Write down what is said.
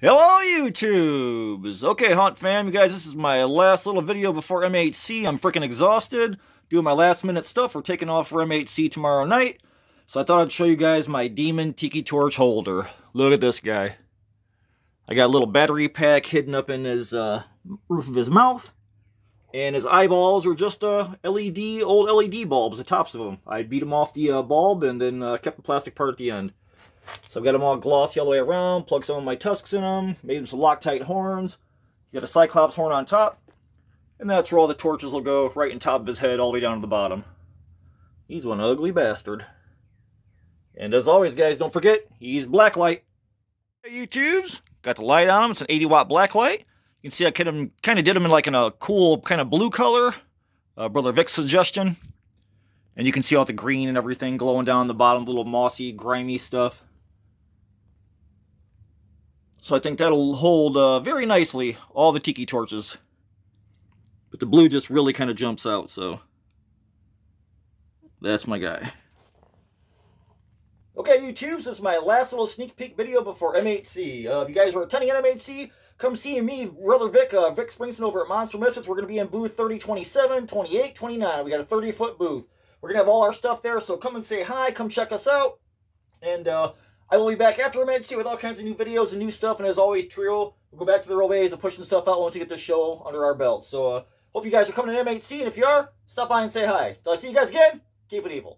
Hello, YouTubes! Okay, Hunt fam, you guys, this is my last little video before MHC. I'm freaking exhausted, doing my last minute stuff. We're taking off for MHC tomorrow night. So I thought I'd show you guys my Demon Tiki Torch holder. Look at this guy. I got a little battery pack hidden up in his roof of his mouth. And his eyeballs are just old LED bulbs, the tops of them. I beat them off the bulb and then kept the plastic part at the end. So I've got them all glossy all the way around, plugged some of my tusks in them, made them some Loctite horns. You got a Cyclops horn on top, and that's where all the torches will go, right in top of his head, all the way down to the bottom. He's one ugly bastard. And as always, guys, don't forget, he's blacklight. Hey, YouTubes, got the light on him. It's an 80-watt blacklight. You can see I kind of did him in like in a cool kind of blue color. Brother Vic's suggestion. And you can see all the green and everything glowing down the bottom, the little mossy, grimy stuff. So I think that'll hold very nicely all the tiki torches. But the blue just really kind of jumps out, so that's my guy. Okay, YouTubes, this is my last little sneak peek video before MHC. If you guys are attending at MHC, come see me, Brother Vic, Vic Springston over at Monster Misfits. We're going to be in booth 3027, 28, 29. We got a 30-foot booth. We're going to have all our stuff there, so come and say hi, come check us out. And I will be back after MHC with all kinds of new videos and new stuff, and as always, Trio, we'll go back to the old ways of pushing stuff out once we get this show under our belts. So, hope you guys are coming to MHC, and if you are, stop by and say hi. Till I see you guys again, keep it evil.